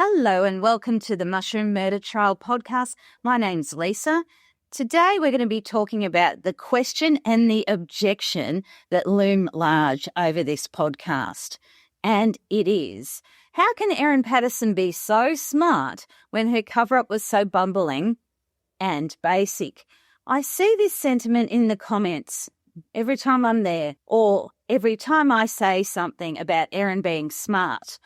Hello and welcome to the Mushroom Murder Trial podcast. My name's Lisa. Today we're going to be talking about the question and the objection that loom large over this podcast. And it is, how can Erin Patterson be so smart when her cover-up was so bumbling and basic? I see this sentiment in the comments every time I'm there, or every time I say something about Erin being smart.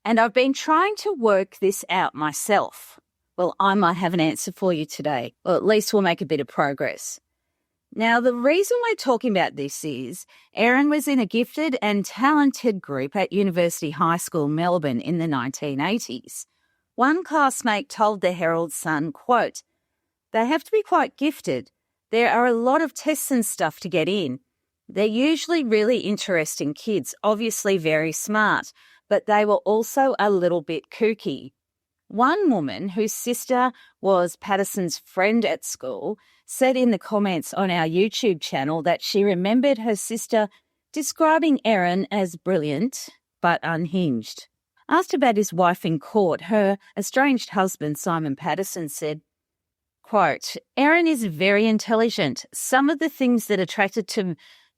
And I've been trying to work this out myself. Well, I might have an answer for you today, or at least we'll make a bit of progress. Now, the reason we're talking about this is Erin was in a gifted and talented group at University High School, Melbourne in the 1980s. One classmate told the Herald Sun, quote, "They have to be quite gifted. There are a lot of tests and stuff to get in. They're usually really interesting kids, obviously very smart, but they were also a little bit kooky." One woman, whose sister was Patterson's friend at school, said in the comments on our YouTube channel that she remembered her sister describing Erin as brilliant but unhinged. Asked about his wife in court, her estranged husband, Simon Patterson, said, quote, "Erin is very intelligent. Some of the things that attracted to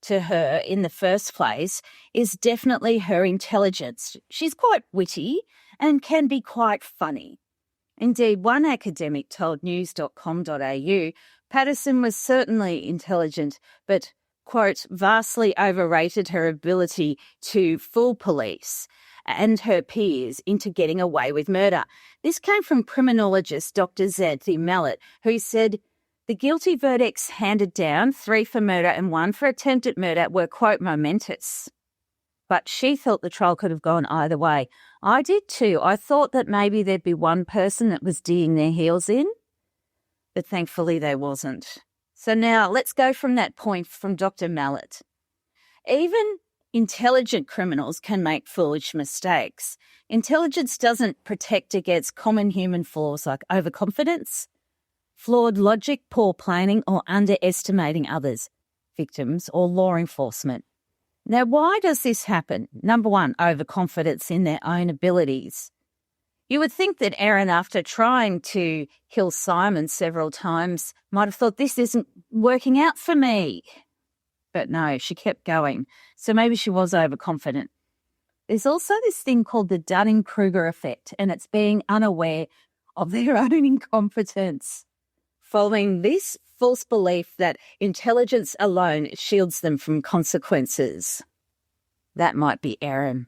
her in the first place is definitely her intelligence. She's quite witty and can be quite funny." Indeed, one academic told news.com.au Patterson was certainly intelligent, but, quote, "vastly overrated her ability to fool police and her peers into getting away with murder." This came from criminologist Dr. Xanthi Mallet, who said, "The guilty verdicts handed down, 3 for murder and 1 for attempted murder, were, quote, momentous." But she thought the trial could have gone either way. I did too. I thought that maybe there'd be one person that was digging their heels in, but thankfully there wasn't. So now let's go from that point from Dr. Mallet. Even intelligent criminals can make foolish mistakes. Intelligence doesn't protect against common human flaws like overconfidence, flawed logic, poor planning, or underestimating others, victims, or law enforcement. Now, why does this happen? Number one, overconfidence in their own abilities. You would think that Erin, after trying to kill Simon several times, might have thought, this isn't working out for me. But no, she kept going. So maybe she was overconfident. There's also this thing called the Dunning-Kruger effect, and it's being unaware of their own incompetence. Following this false belief that intelligence alone shields them from consequences. That might be Erin.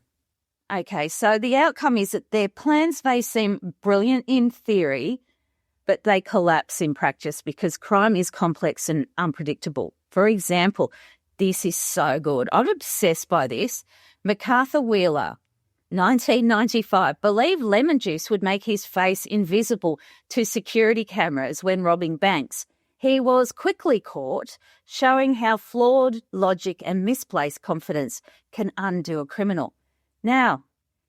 Okay, so the outcome is that their plans may seem brilliant in theory, but they collapse in practice because crime is complex and unpredictable. For example, this is so good. I'm obsessed by this. MacArthur Wheeler, 1995, believed lemon juice would make his face invisible to security cameras when robbing banks. He was quickly caught, showing how flawed logic and misplaced confidence can undo a criminal. Now,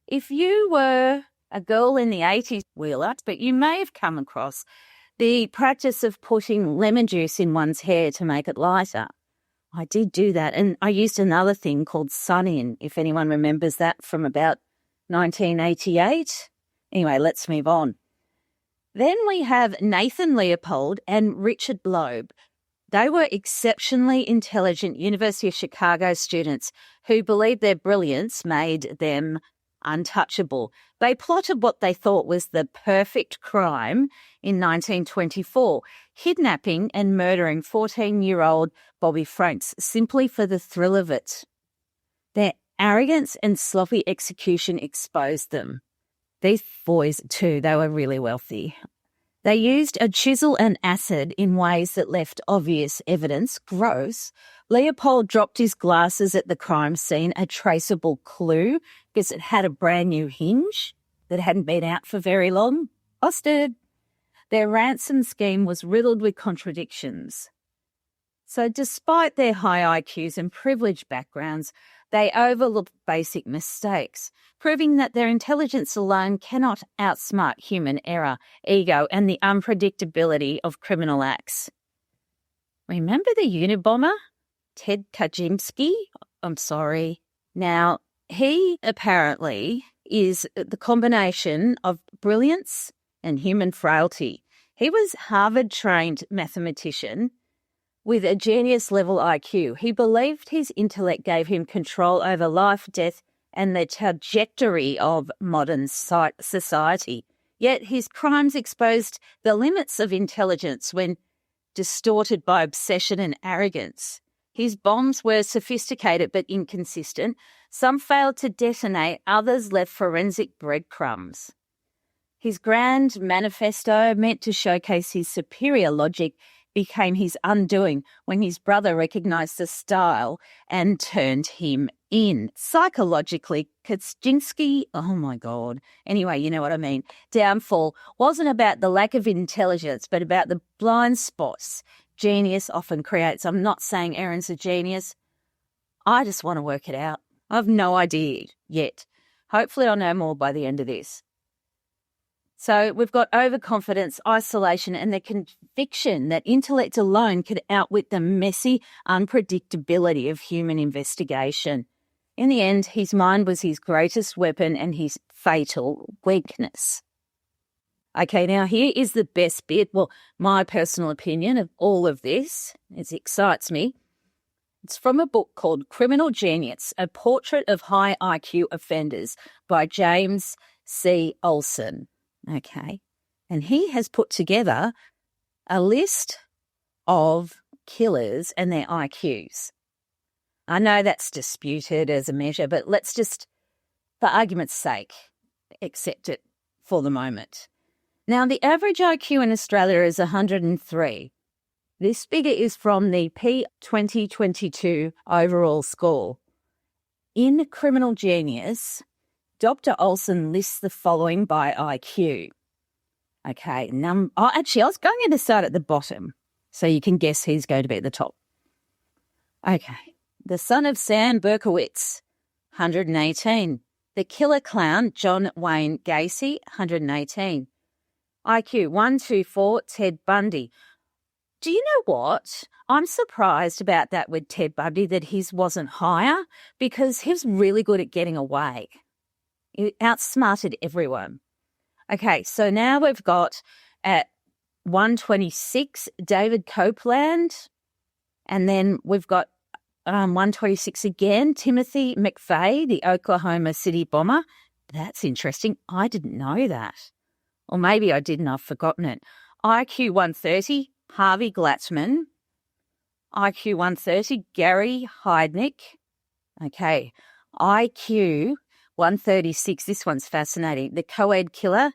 if you were a girl in the 80s, Wheeler, but you may have come across the practice of putting lemon juice in one's hair to make it lighter. I did do that, and I used another thing called Sun-In, if anyone remembers that from about 1988. Anyway, let's move on. Then we have Nathan Leopold and Richard Loeb. They were exceptionally intelligent University of Chicago students who believed their brilliance made them untouchable. They plotted what they thought was the perfect crime in 1924, kidnapping and murdering 14-year-old Bobby Franks simply for the thrill of it. Their arrogance and sloppy execution exposed them. These boys, too, they were really wealthy. They used a chisel and acid in ways that left obvious evidence. Gross. Leopold dropped his glasses at the crime scene, a traceable clue, because it had a brand new hinge that hadn't been out for very long. Busted. Their ransom scheme was riddled with contradictions. So despite their high IQs and privileged backgrounds, they overlooked basic mistakes, proving that their intelligence alone cannot outsmart human error, ego, and the unpredictability of criminal acts. Remember the Unabomber? Ted Kaczynski? I'm sorry. Now, he apparently is the combination of brilliance and human frailty. He was Harvard-trained mathematician with a genius-level IQ. He believed his intellect gave him control over life, death, and the trajectory of modern society. Yet his crimes exposed the limits of intelligence when distorted by obsession and arrogance. His bombs were sophisticated but inconsistent. Some failed to detonate, others left forensic breadcrumbs. His grand manifesto, meant to showcase his superior logic, became his undoing when his brother recognised the style and turned him in. Psychologically, Kaczynski, oh my God, anyway, you know what I mean, downfall wasn't about the lack of intelligence, but about the blind spots genius often creates. I'm not saying Erin's a genius. I just want to work it out. I have no idea yet. Hopefully I'll know more by the end of this. So we've got overconfidence, isolation, and the conviction that intellect alone could outwit the messy unpredictability of human investigation. In the end, his mind was his greatest weapon and his fatal weakness. Okay, now here is the best bit, well, my personal opinion of all of this. It excites me. It's from a book called Criminal Genius, A Portrait of High IQ Offenders by James Oleson. Okay, and he has put together a list of killers and their IQs. I know that's disputed as a measure, but let's just, for argument's sake, accept it for the moment. Now, the average IQ in Australia is 103. This figure is from the P2022 overall score. In Criminal Genius, Dr. Oleson lists the following by IQ. Okay, actually, I was going to start at the bottom, so you can guess who's going to be at the top. Okay, the son of Sam Berkowitz, 118. The killer clown, John Wayne Gacy, 118. IQ 124, Ted Bundy. Do you know what? I'm surprised about that with Ted Bundy, that his wasn't higher, because he was really good at getting away. He outsmarted everyone. Okay, so now we've got at 126, David Copeland, and then we've got 126 again, Timothy McVeigh, the Oklahoma City bomber. That's interesting. I didn't know that. Or maybe I did and I've forgotten it. IQ 130, Harvey Glatzman. IQ 130, Gary Heidnik. Okay, IQ 136, this one's fascinating. The co-ed killer,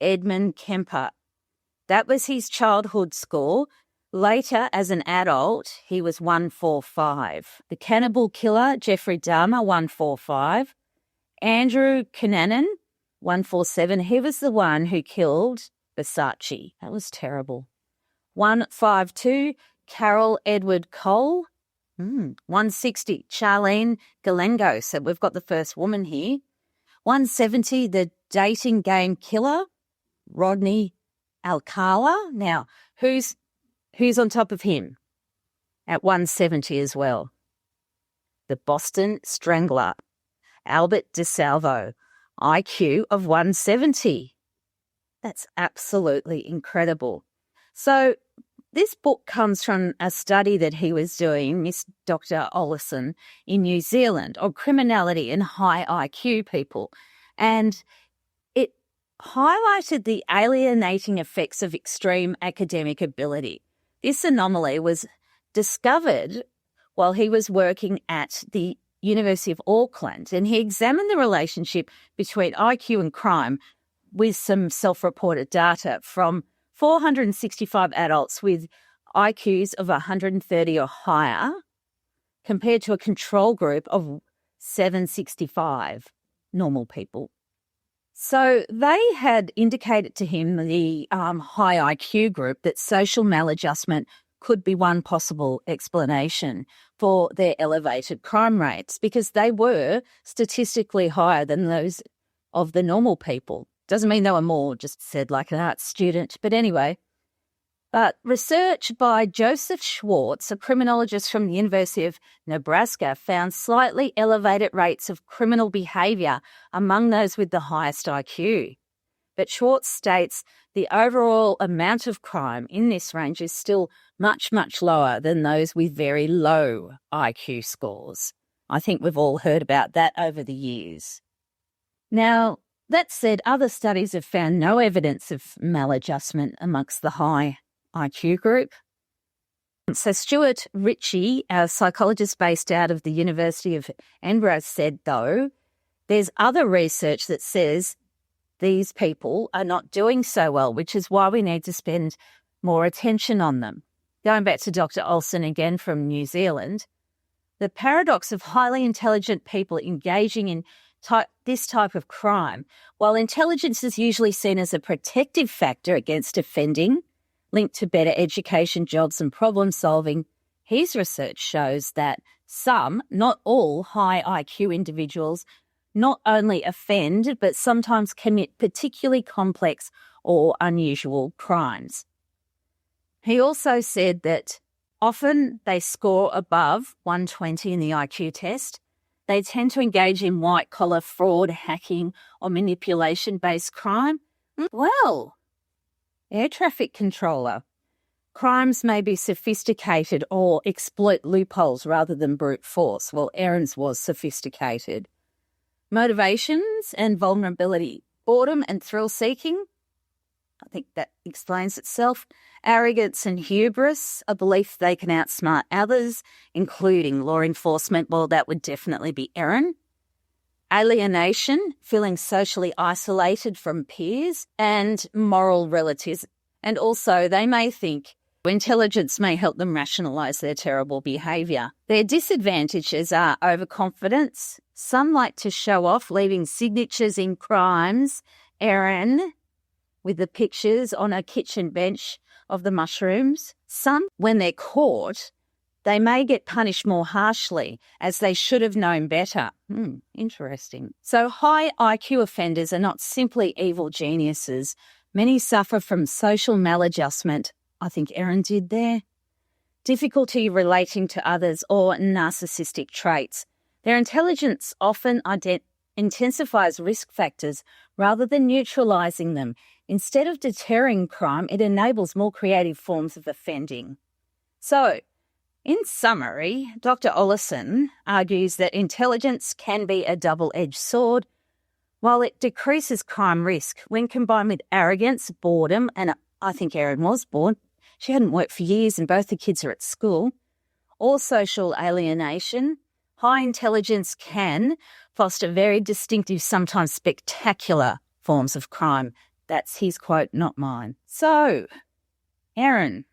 Edmund Kemper. That was his childhood score. Later, as an adult, he was 145. The cannibal killer, Jeffrey Dahmer, 145. Andrew Cunanan, 147. He was the one who killed Versace. That was terrible. 152, Carol Edward Cole. 160, Charlene Galengo. So we've got the first woman here. 170, the dating game killer, Rodney Alcala. Now, who's on top of him at 170 as well? The Boston Strangler, Albert DeSalvo, IQ of 170. That's absolutely incredible. So this book comes from a study that he was doing, Dr. Oleson, in New Zealand, on criminality and high IQ people. And it highlighted the alienating effects of extreme academic ability. This anomaly was discovered while he was working at the University of Auckland, and he examined the relationship between IQ and crime with some self-reported data from 465 adults with IQs of 130 or higher compared to a control group of 765 normal people. So they had indicated to him, the high IQ group, that social maladjustment could be one possible explanation for their elevated crime rates, because they were statistically higher than those of the normal people. Doesn't mean they were more, just said like an art student. But anyway, But research by Joseph Schwartz, a criminologist from the University of Nebraska, found slightly elevated rates of criminal behaviour among those with the highest IQ. But Schwartz states the overall amount of crime in this range is still much, much lower than those with very low IQ scores. I think we've all heard about that over the years. Now, that said, other studies have found no evidence of maladjustment amongst the high IQ group. So Stuart Ritchie, a psychologist based out of the University of Edinburgh, said, though, there's other research that says these people are not doing so well, which is why we need to spend more attention on them. Going back to Dr. Oleson again from New Zealand, the paradox of highly intelligent people engaging in this type of crime, while intelligence is usually seen as a protective factor against offending, linked to better education, jobs and problem solving, his research shows that some, not all, high IQ individuals not only offend but sometimes commit particularly complex or unusual crimes. He also said that often they score above 120 in the IQ test. They tend to engage in white-collar fraud, hacking or manipulation-based crime. Well, air traffic controller. Crimes may be sophisticated or exploit loopholes rather than brute force. Well, Erin's was sophisticated. Motivations and vulnerability. Boredom and thrill-seeking. I think that explains itself. Arrogance and hubris, a belief they can outsmart others, including law enforcement. Well, that would definitely be Erin. Alienation, feeling socially isolated from peers, and moral relativism. And also, they may think intelligence may help them rationalise their terrible behaviour. Their disadvantages are overconfidence. Some like to show off, leaving signatures in crimes. Erin, with the pictures on a kitchen bench of the mushrooms. Some, when they're caught, they may get punished more harshly as they should have known better. Interesting. So high IQ offenders are not simply evil geniuses. Many suffer from social maladjustment. I think Erin did there. Difficulty relating to others or narcissistic traits. Their intelligence often intensifies risk factors rather than neutralising them. Instead of deterring crime, it enables more creative forms of offending. So, in summary, Dr. Oleson argues that intelligence can be a double-edged sword. While it decreases crime risk, when combined with arrogance, boredom, and I think Erin was bored, she hadn't worked for years and both the kids are at school, or social alienation, high intelligence can foster very distinctive, sometimes spectacular forms of crime. That's his quote, not mine. So, Erin,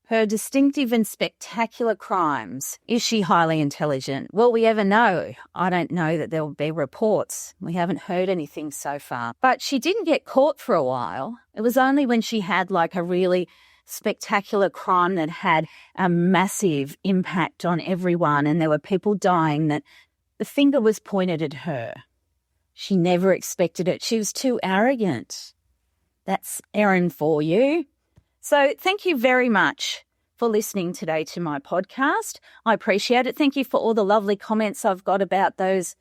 her distinctive and spectacular crimes, is she highly intelligent? Will we ever know? I don't know that there will be reports. We haven't heard anything so far. But she didn't get caught for a while. It was only when she had like a really spectacular crime that had a massive impact on everyone and there were people dying that the finger was pointed at her. She never expected it. She was too arrogant. That's Erin for you. So thank you very much for listening today to my podcast. I appreciate it. Thank you for all the lovely comments I've got about those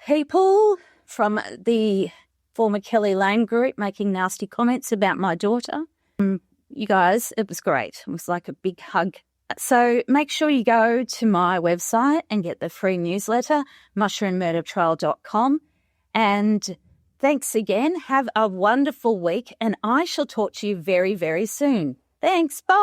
people from the former Kelly Lane group making nasty comments about my daughter. You guys, it was great. It was like a big hug. So make sure you go to my website and get the free newsletter, mushroommurdertrial.com. And thanks again. Have a wonderful week and I shall talk to you very, very soon. Thanks. Bye.